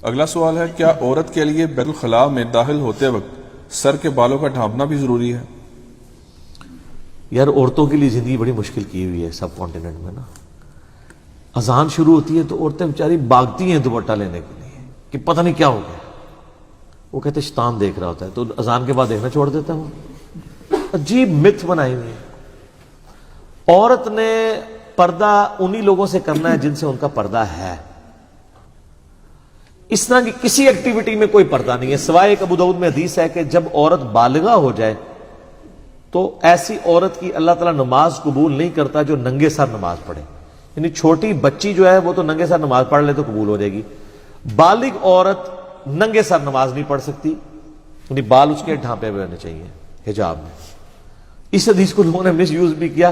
اگلا سوال ہے، کیا عورت کے لیے بیت الخلاء میں داخل ہوتے وقت سر کے بالوں کا ڈھانپنا بھی ضروری ہے؟ یار عورتوں کے لیے زندگی بڑی مشکل کی ہوئی ہے سب کانٹیننٹ میں نا. اذان شروع ہوتی ہے تو عورتیں بیچاری بھاگتی ہیں دوپٹہ لینے کے لیے کہ پتہ نہیں کیا ہو گیا. وہ کہتے شیطان دیکھ رہا ہوتا ہے تو اذان کے بعد دیکھنا چھوڑ دیتا ہوں. عجیب مت بنائی ہوئی ہے. عورت نے پردہ انہی لوگوں سے کرنا ہے جن سے ان کا پردہ ہے. اس طرح کی کسی ایکٹیویٹی میں کوئی پردہ نہیں ہے سوائے ایک ابو داؤد میں حدیث ہے کہ جب عورت بالغہ ہو جائے تو ایسی عورت کی اللہ تعالیٰ نماز قبول نہیں کرتا جو ننگے سر نماز پڑھے. یعنی چھوٹی بچی جو ہے وہ تو ننگے سر نماز پڑھ لے تو قبول ہو جائے گی. بالغ عورت ننگے سر نماز نہیں پڑھ سکتی، یعنی بال اس کے ڈھانپے ہوئے ہونے چاہیے حجاب میں. اس حدیث کو لوگوں نے مس یوز بھی کیا،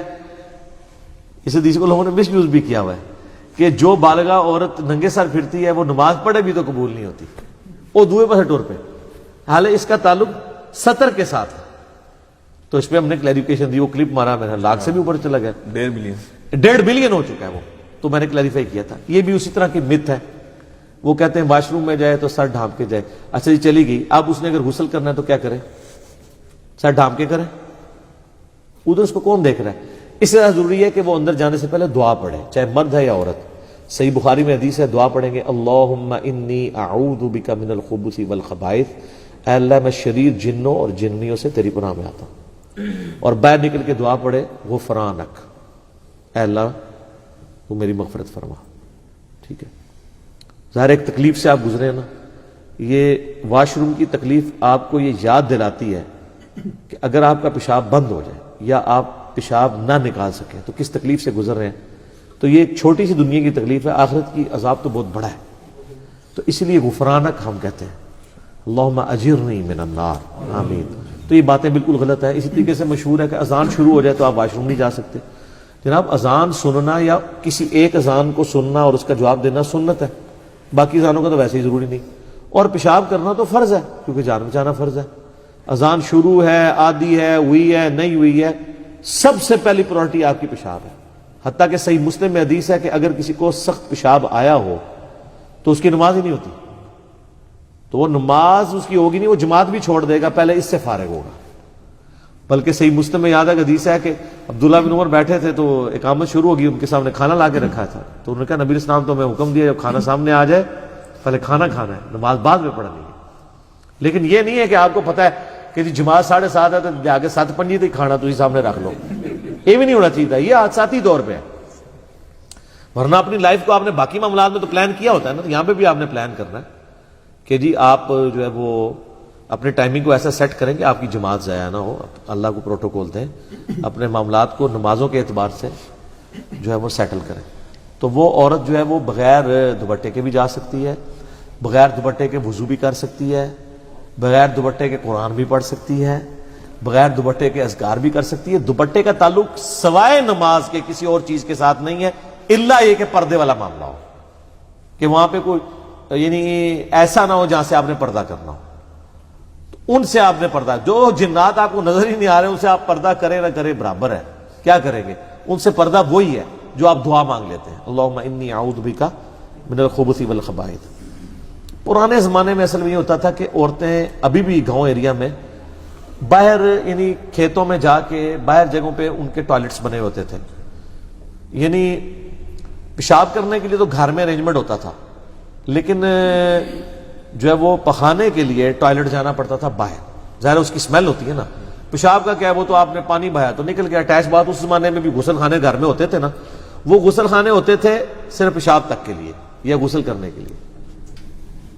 اس حدیث کو لوگوں نے مس یوز بھی کیا ہوا ہے کہ جو بالغہ عورت ننگے سر پھرتی ہے وہ نماز پڑھے بھی تو قبول نہیں ہوتی، وہ دوئے پاسے ٹور پہ. حالانکہ اس کا تعلق سطر کے ساتھ ہے. تو اس پہ ہم نے کلیریفیکیشن دی، وہ کلپ مارا میرا لاکھ سے بھی اوپر چلا گیا، 1.5 بلین ہو چکا ہے وہ. تو میں نے کلیریفائی کیا تھا. یہ بھی اسی طرح کی مت ہے. وہ کہتے ہیں واش روم میں جائے تو سر ڈھانپ کے جائے. اچھا جی چلی گئی، اب اس نے اگر غسل کرنا ہے تو کیا کرے؟ سر ڈھانپ کے کرے؟ ادھر اس کو کون دیکھ رہا ہے؟ اس طرح ضروری ہے کہ وہ اندر جانے سے پہلے دعا پڑھے، چاہے مرد ہے یا عورت. صحیح بخاری میں حدیث ہے، دعا پڑھیں گے اللہم انی اعوذ بک من الخبث والخبائث، اے اللہ میں شریر جنوں اور جنیوں سے تیری پناہ میں آتا ہوں. اور باہر نکل کے دعا پڑھے غفرانک، اے اللہ تو میری مغفرت فرما. ٹھیک ہے، ظاہر ایک تکلیف سے آپ گزرے ہیں نا. یہ واش روم کی تکلیف آپ کو یہ یاد دلاتی ہے کہ اگر آپ کا پیشاب بند ہو جائے یا آپ پیشاب نہ نکال سکیں تو کس تکلیف سے گزر رہے ہیں. تو یہ ایک چھوٹی سی دنیا کی تکلیف ہے، آخرت کی عذاب تو بہت بڑا ہے. تو اس لیے غفرانک ہم کہتے ہیں، اللہم اجرنی من النار، آمین. تو یہ باتیں بالکل غلط ہے. اسی طریقے سے مشہور ہے کہ اذان شروع ہو جائے تو آپ واش روم نہیں جا سکتے. جناب اذان سننا یا کسی ایک اذان کو سننا اور اس کا جواب دینا سنت ہے، باقی اذانوں کا تو ویسے ہی ضروری نہیں. اور پیشاب کرنا تو فرض ہے کیونکہ جان بچانا فرض ہے. اذان شروع ہے، آدھی ہے، ہوئی ہے، نہیں ہوئی ہے، سب سے پہلی پرائرٹی آپ کی پیشاب ہے. حتیٰ کہ صحیح مسلم میں حدیث ہے کہ اگر کسی کو سخت پیشاب آیا ہو تو اس کی نماز ہی نہیں ہوتی. تو وہ نماز اس کی ہوگی نہیں، وہ جماعت بھی چھوڑ دے گا، پہلے اس سے فارغ ہوگا. بلکہ صحیح مسلم میں یاد ہے کہ حدیث ہے کہ عبداللہ بن عمر بیٹھے تھے تو اقامت شروع ہوگی، ان کے سامنے کھانا لا کے رکھا تھا. تو انہوں نے کہا نبی اسلام تو ہمیں حکم دیا جب کھانا سامنے آ جائے پہلے کھانا کھانا ہے، نماز بعد میں پڑھنی ہے. لیکن یہ نہیں ہے کہ آپ کو پتہ ہے کہ جی جماعت 7:30 ہے تو آگے 7:05 تک کھانا تھی سامنے رکھ لو. یہ بھی نہیں ہونا چاہیے تھا. یہ حادثاتی طور پہ ہے. ورنہ اپنی لائف کو آپ نے باقی معاملات میں تو پلان کیا ہوتا ہے نا. تو یہاں پہ بھی آپ نے پلان کرنا ہے کہ جی آپ جو ہے وہ اپنے ٹائمنگ کو ایسا سیٹ کریں کہ آپ کی جماعت ضائع نہ ہو. اللہ کو پروٹوکول دیں، اپنے معاملات کو نمازوں کے اعتبار سے جو ہے وہ سیٹل کریں. تو وہ عورت جو ہے وہ بغیر دوپٹے کے بھی جا سکتی ہے، بغیر دوپٹے کے وضو بھی کر سکتی ہے، بغیر دوپٹے کے قرآن بھی پڑھ سکتی ہے، بغیر دوپٹے کے اذکار بھی کر سکتی ہے. دوپٹے کا تعلق سوائے نماز کے کسی اور چیز کے ساتھ نہیں ہے، الا یہ کہ پردے والا معاملہ ہو، کہ وہاں پہ کوئی یعنی ایسا نہ ہو جہاں سے آپ نے پردہ کرنا ہو. تو ان سے آپ نے پردہ، جو جنات آپ کو نظر ہی نہیں آ رہے ان سے آپ پردہ کریں نہ کریں برابر ہے. کیا کریں گے؟ ان سے پردہ وہی ہے جو آپ دعا مانگ لیتے ہیں اللہم انی اعوذ بک من الخبث والخبائث. پرانے زمانے میں اصل میں یہ ہوتا تھا کہ عورتیں ابھی بھی گاؤں ایریا میں باہر یعنی کھیتوں میں جا کے باہر جگہوں پہ ان کے ٹوائلٹس بنے ہوتے تھے. یعنی پیشاب کرنے کے لیے تو گھر میں ارینجمنٹ ہوتا تھا، لیکن جو ہے وہ پخانے کے لیے ٹوائلٹ جانا پڑتا تھا باہر. ظاہر اس کی اسمیل ہوتی ہے نا. پیشاب کا کیا ہے، وہ تو آپ نے پانی بہایا تو نکل گیا. اٹیچ بات اس زمانے میں بھی غسل خانے گھر میں ہوتے تھے نا، وہ غسل خانے ہوتے تھے صرف پیشاب تک کے لیے یا غسل کرنے کے لیے.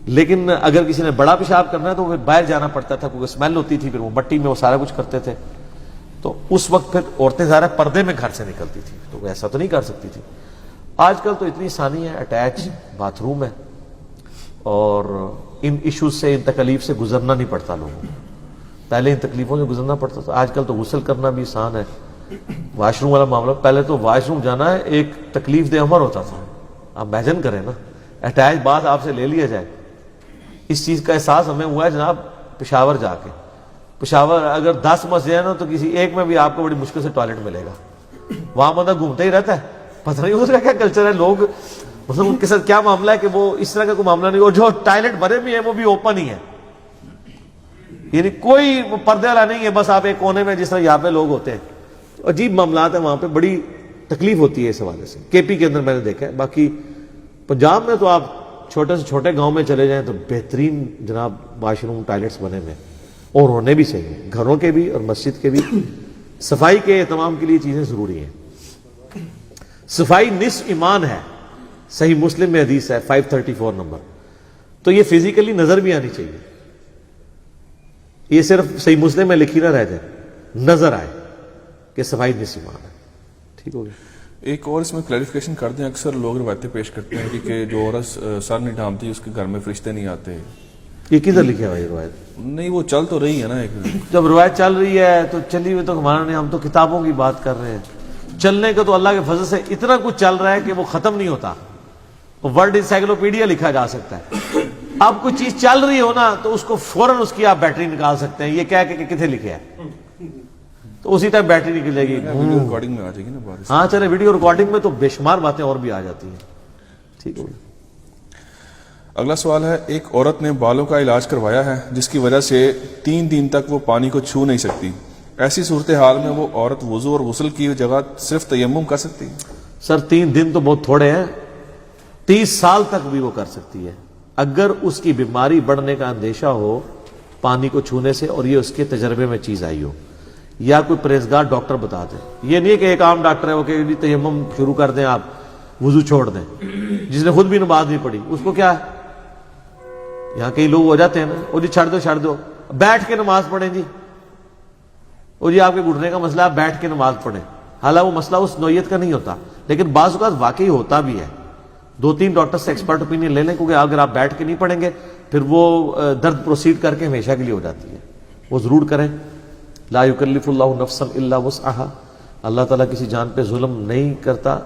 لیکن اگر کسی نے بڑا پیشاب کرنا ہے تو وہ باہر جانا پڑتا تھا کیونکہ اسمیل ہوتی تھی، پھر وہ مٹی میں وہ سارا کچھ کرتے تھے. تو اس وقت پھر عورتیں ظاہر پردے میں گھر سے نکلتی تھی تو وہ ایسا تو نہیں کر سکتی تھی. آج کل تو اتنی آسانی ہے، اٹیچ باتھ روم ہے اور ان ایشوز سے، ان تکلیف سے گزرنا نہیں پڑتا لوگوں کو. پہلے ان تکلیفوں سے گزرنا پڑتا تھا. آج کل تو غسل کرنا بھی آسان ہے. واش روم والا معاملہ، پہلے تو واش روم جانا ہے ایک تکلیف دہ عمر ہوتا تھا. آپ امیجن کریں نا، اٹیچ باتھ آپ سے لے لیا جائے. اس چیز کا احساس ہمیں ہوا ہے جناب پشاور جا کے. پشاور اگر 10 مسجد ہیں نا تو کسی ایک میں بھی آپ کو بڑی مشکل سے ٹوائلٹ ملے گا. وہاں بندہ گھومتا ہی رہتا ہے، پتہ نہیں اس کا کیا کلچر ہے. لوگ مطلب ان کے ساتھ کیا معاملہ ہے کہ وہ اس طرح کا کوئی معاملہ نہیں, اور جو ٹوائلٹ بنے بھی ہیں وہ بھی اوپن ہی ہے, یعنی کوئی پردے والا نہیں ہے, بس آپ ایک کونے میں جس طرح یہاں پہ لوگ ہوتے ہیں. عجیب معاملات ہیں وہاں پہ, بڑی تکلیف ہوتی ہے اس حوالے سے. کے پی کے اندر میں نے دیکھا ہے, باقی پنجاب میں تو آپ چھوٹے سے چھوٹے گاؤں میں چلے جائیں تو بہترین جناب واش روم ٹوائلٹس بنے ہوئے, اور ہونے بھی چاہیے, گھروں کے بھی اور مسجد کے بھی. صفائی کے اہتمام کے لیے چیزیں ضروری ہیں. صفائی نصف ایمان ہے, صحیح مسلم میں حدیث ہے 534 نمبر. تو یہ فزیکلی نظر بھی آنی چاہیے, یہ صرف صحیح مسلم میں لکھی نہ رہ جائے, نظر آئے کہ صفائی نصف ایمان ہے. ٹھیک ہو گیا. ایک اور اس میں کلیریفیکیشن کر دیں, اکثر لوگ روایتیں پیش کرتے ہیں کہ جو عورت سر نہیں ڈھانپتی اس کے گھر میں فرشتے نہیں آتے. یہ کدھر لکھا ہے بھائی روایت؟ نہیں, وہ چل تو رہی ہے نا. ایک جب روایت چل رہی ہے تو چلی ہوئی تو ہمارا نہیں, ہم تو کتابوں کی بات کر رہے ہیں. چلنے کا تو اللہ کے فضل سے اتنا کچھ چل رہا ہے کہ وہ ختم نہیں ہوتا. ورلڈ انسائکلوپیڈیا لکھا جا سکتا ہے. اب کوئی چیز چل رہی ہو نا تو اس کو فوراً اس کی آپ بیٹری نکال سکتے ہیں, یہ کہہ کے کہ کتنے لکھے ہے, تو اسی ٹائم بیٹری نکلے گی. ویڈیو ریکارڈنگ میں آ جائے گی نا بارش. ہاں چلے, ویڈیو ریکارڈنگ میں تو بے شمار باتیں اور بھی آ جاتی ہیں. ٹھیک ہے. اگلا سوال ہے, ایک عورت نے بالوں کا علاج کروایا ہے جس کی وجہ سے 3 دن تک وہ پانی کو چھو نہیں سکتی. ایسی صورتحال میں وہ عورت وضو اور غسل کی جگہ صرف تیمم کر سکتی ہے؟ سر 3 دن تو بہت تھوڑے ہیں, 30 سال تک بھی وہ کر سکتی ہے اگر اس کی بیماری بڑھنے کا اندیشہ ہو پانی کو چھونے سے, اور یہ اس کے تجربے میں چیز آئی ہو, یا کوئی پرہیزگار ڈاکٹر بتا دے. یہ نہیں ہے کہ ایک عام ڈاکٹر ہے وہ کہ تیمم شروع کر دیں آپ, وضو چھوڑ دیں. جس نے خود بھی نماز نہیں پڑھی اس کو کیا ہے. یہاں کئی لوگ ہو جاتے ہیں نا, وہ جی چھڑ دو بیٹھ کے نماز پڑھیں جی, اور جی آپ کے گھٹنے کا مسئلہ آپ بیٹھ کے نماز پڑھیں. حالانکہ وہ مسئلہ اس نوعیت کا نہیں ہوتا, لیکن بعض اوقات واقعی ہوتا بھی ہے. 2-3 ڈاکٹر سے ایکسپرٹ اوپینین لے لیں, کیونکہ اگر آپ بیٹھ کے نہیں پڑھیں گے پھر وہ درد پروسیڈ کر کے ہمیشہ کے لیے ہو جاتی ہے. وہ ضرور کریں. لا یکلف اللہ نفسا الا وسعها, اللہ تعالیٰ کسی جان پہ ظلم نہیں کرتا,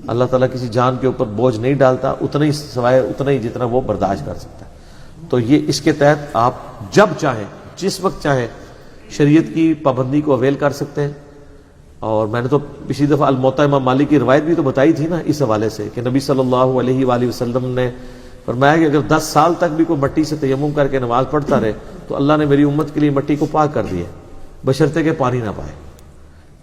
اللہ تعالیٰ کسی جان کے اوپر بوجھ نہیں ڈالتا, اتنا ہی سوائے اتنا ہی جتنا وہ برداشت کر سکتا ہے. تو یہ اس کے تحت آپ جب چاہیں جس وقت چاہیں شریعت کی پابندی کو اویل کر سکتے ہیں. اور میں نے تو پچھلی دفعہ الموطا امام مالک کی روایت بھی تو بتائی تھی نا اس حوالے سے, کہ نبی صلی اللہ علیہ وآلہ وسلم نے فرمایا کہ اگر 10 سال تک بھی کوئی مٹی سے تیمم کر کے نماز پڑھتا رہے تو اللہ نے میری امت کے لیے مٹی کو پاک کر دیا, بشرطے کہ پانی نہ پائے.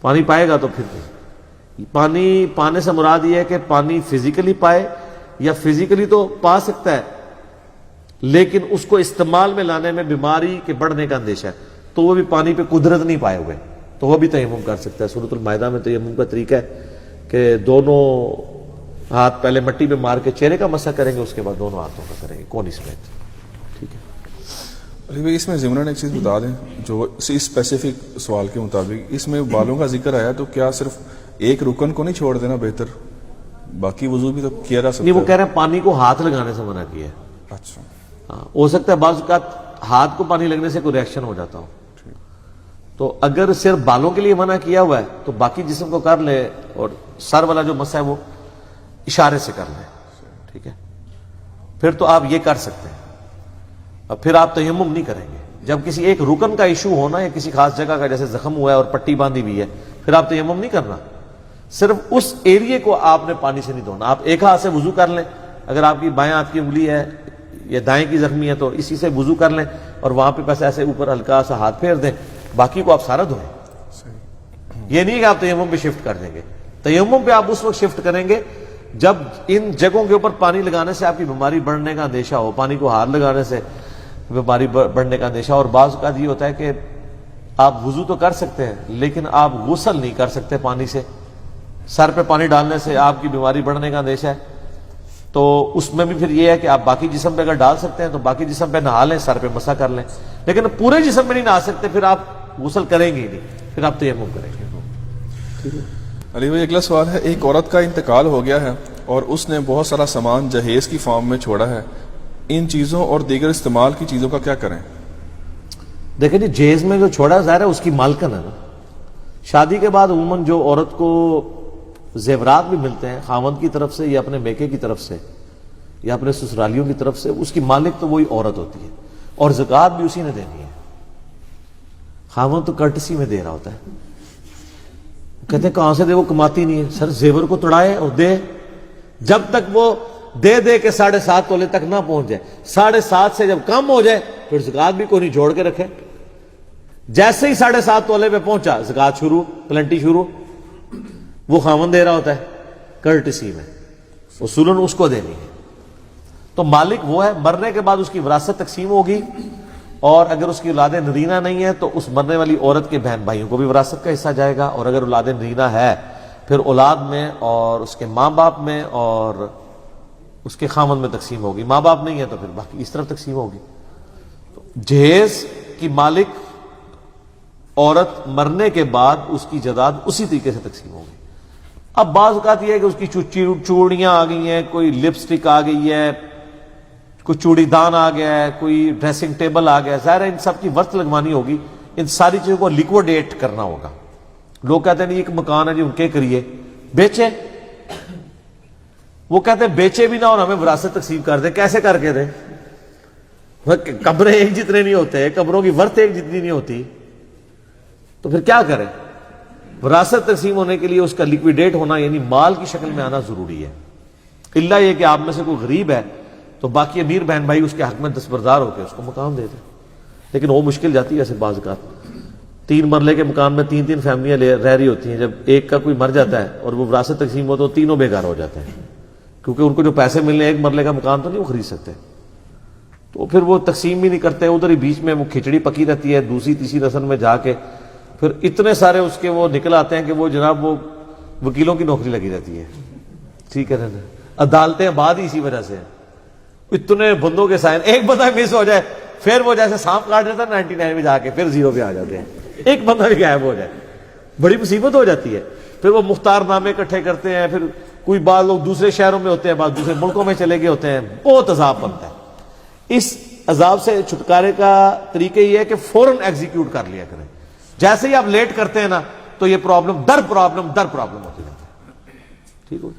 پانی پائے گا تو پھر نہیں. پانی پانے سے مراد یہ ہے کہ پانی فزیکلی پائے, یا فزیکلی تو پا سکتا ہے لیکن اس کو استعمال میں لانے میں بیماری کے بڑھنے کا اندیشہ ہے, تو وہ بھی پانی پہ قدرت نہیں پائے ہوئے تو وہ بھی تیمم کر سکتا ہے. سورۃ المائدہ میں تیمم کا طریقہ ہے کہ دونوں ہاتھ پہلے مٹی میں مار کے چہرے کا مسح کریں گے, اس کے بعد دونوں ہاتھوں کا کریں گے کونی سمیت. ٹھیک ہے. علی بھائی اس میں ضمن ایک چیز بتا دیں, جو اسی اسپیسیفک سوال کے مطابق اس میں بالوں کا ذکر آیا, تو کیا صرف ایک رکن کو نہیں چھوڑ دینا بہتر, باقی وضو بھی تو کیا جا سکتا ہے؟ نہیں, وہ کہہ رہے ہیں پانی کو ہاتھ لگانے سے منع کیا ہے. اچھا, ہاں ہو سکتا ہے بعض اوقات ہاتھ کو پانی لگنے سے کوئی ریئیکشن ہو جاتا ہو, تو اگر صرف بالوں کے لیے منع کیا ہوا ہے تو باقی جسم کو کر لے, اور سر والا جو مسئلہ ہے وہ اشارے سے کر لیں. ٹھیک ہے, پھر تو آپ یہ کر سکتے ہیں. اب پھر آپ تیمم نہیں کریں گے. جب کسی ایک رکن کا ایشو ہونا یا کسی خاص جگہ کا جیسے زخم ہوا ہے اور پٹی باندھی ہوئی ہے, پھر آپ تیمم نہیں کرنا. صرف اس ایریے کو آپ نے پانی سے نہیں دھونا. آپ ایک ہاتھ سے وضو کر لیں, اگر آپ کی بائیں ہاتھ کی انگلی ہے یا دائیں کی زخمی ہے تو اسی سے وضو کر لیں, اور وہاں پہ بس ایسے اوپر ہلکا سا ہاتھ پھیر دیں, باقی کو آپ سارا دھوئیں. یہ نہیں کہ آپ تیمم پہ شفٹ کر دیں گے. تیمم پہ آپ اس وقت شفٹ کریں گے جب ان جگہوں کے اوپر پانی لگانے سے آپ کی بیماری بڑھنے کا اندیشہ ہو, پانی کو ہاتھ لگانے سے بیماری بڑھنے کا اندیشہ. اور بعض اوقات یہ ہوتا ہے کہ آپ وضو تو کر سکتے ہیں لیکن آپ غسل نہیں کر سکتے پانی سے, سر پہ پانی ڈالنے سے آپ کی بیماری بڑھنے کا اندیشہ ہے. تو اس میں بھی پھر یہ ہے کہ آپ باقی جسم پہ اگر ڈال سکتے ہیں تو باقی جسم پہ نہا لیں, سر پہ مسح کر لیں, لیکن پورے جسم پہ نہیں نہا سکتے پھر آپ غسل کریں گے ہی نہیں, پھر آپ تیمم کریں گے. علی بھائی اگلا سوال ہے, ایک عورت کا انتقال ہو گیا ہے اور اس نے بہت سارا سامان جہیز کی فارم میں چھوڑا ہے, ان چیزوں اور دیگر استعمال کی چیزوں کا کیا کریں؟ دیکھیں جی, جہیز میں جو چھوڑا ظاہر ہے اس کی مالکن ہے نا. شادی کے بعد عموماً جو عورت کو زیورات بھی ملتے ہیں خاوند کی طرف سے یا اپنے میکے کی طرف سے یا اپنے سسرالیوں کی طرف سے, اس کی مالک تو وہی عورت ہوتی ہے, اور زکوٰۃ بھی اسی نے دینی ہے. خاوند تو کرٹسی میں دے رہا ہوتا ہے. کہتے ہیں کہاں سے دے, وہ کماتی نہیں ہے. سر زیور کو توڑائے اور دے, جب تک وہ دے دے کے 7.5 تولے تک نہ پہنچ جائے، 7.5 سے جب کم ہو جائے پھر زکات بھی کوئی نہیں، جوڑ کے رکھے. جیسے ہی 7.5 تولے پہ پہنچا زکات شروع، پلنٹی شروع. وہ خاوند دے رہا ہوتا ہے، کرٹسی میں اصولاً اس کو دینی ہے. تو مالک وہ ہے. مرنے کے بعد اس کی وراثت تقسیم ہوگی، اور اگر اس کی اولاد نرینہ نہیں ہے تو اس مرنے والی عورت کے بہن بھائیوں کو بھی وراثت کا حصہ جائے گا، اور اگر اولاد نرینہ ہے پھر اولاد میں اور اس کے ماں باپ میں اور اس کے خامند میں تقسیم ہوگی. ماں باپ نہیں ہے تو پھر باقی اس طرف تقسیم ہوگی. جہیز کی مالک عورت مرنے کے بعد اس کی جائیداد اسی طریقے سے تقسیم ہوگی. اب بعض اوقات یہ ہے کہ اس کی چوڑیاں آ گئی ہیں، کوئی لپسٹک آ گئی ہے، کوئی چوڑی دان آ گیا ہے، کوئی ڈریسنگ ٹیبل آ گیا ہے. ظاہر ہے ان سب کی ورث لگوانی ہوگی، ان ساری چیزوں کو لیکوڈیٹ کرنا ہوگا. لوگ کہتے ہیں نہیں ایک مکان ہے جی ان کے کریے، بیچے. وہ کہتے ہیں بیچے بھی نہ اور ہمیں وراثت تقسیم کر دیں. کیسے کر کے دیں؟ قبریں ایک جتنے نہیں ہوتے، قبروں کی ورث ایک جتنی نہیں ہوتی، تو پھر کیا کریں؟ وراثت تقسیم ہونے کے لیے اس کا لیکویڈیٹ ہونا یعنی مال کی شکل میں آنا ضروری ہے. الا یہ کہ آپ میں سے کوئی غریب ہے تو باقی امیر بہن بھائی اس کے حق میں دستبردار ہو کے اس کو مقام دے دیں. لیکن وہ مشکل جاتی ہے ایسے بعض اوقات. 3 مرلے کے مکان میں 3 فیملیاں رہ رہی ہوتی ہیں. جب ایک کا کوئی مر جاتا ہے اور وہ وراثت تقسیم ہو تو تینوں بے گھر ہو جاتے ہیں، کیونکہ ان کو جو پیسے ملنے 1 مرلے کا مکان تو نہیں وہ خرید سکتے. تو پھر وہ تقسیم بھی نہیں کرتے، ادھر ہی بیچ میں وہ کھچڑی پکی رہتی ہے. دوسری تیسری نسل میں جا کے پھر اتنے سارے اس کے وہ نکل آتے ہیں کہ وہ جناب وہ وکیلوں کی نوکری لگی رہتی ہے. ٹھیک ہے نا؟ عدالتیں بعد ہی اسی وجہ سے اتنے بندوں کے سائن، ایک بندہ مس ہو جائے پھر وہ جیسے سانپ کاٹ دیتا ہے 99 میں جا کے پھر 0 پہ آ جاتے ہیں. ایک بندہ بھی غائب ہو جائے بڑی مصیبت ہو جاتی ہے. پھر وہ مختار نامے اکٹھے کرتے ہیں، پھر کوئی بعض لوگ دوسرے شہروں میں ہوتے ہیں، بعض دوسرے ملکوں میں چلے گئے ہوتے ہیں. بہت عذاب بنتا ہے. اس عذاب سے چھٹکارے کا طریقہ یہ ہے کہ فوراً ایگزیکیوٹ کر لیا کریں. جیسے ہی آپ لیٹ کرتے ہیں نا تو یہ پرابلم در پرابلم ہوتی جاتی ہے. ٹھیک ہو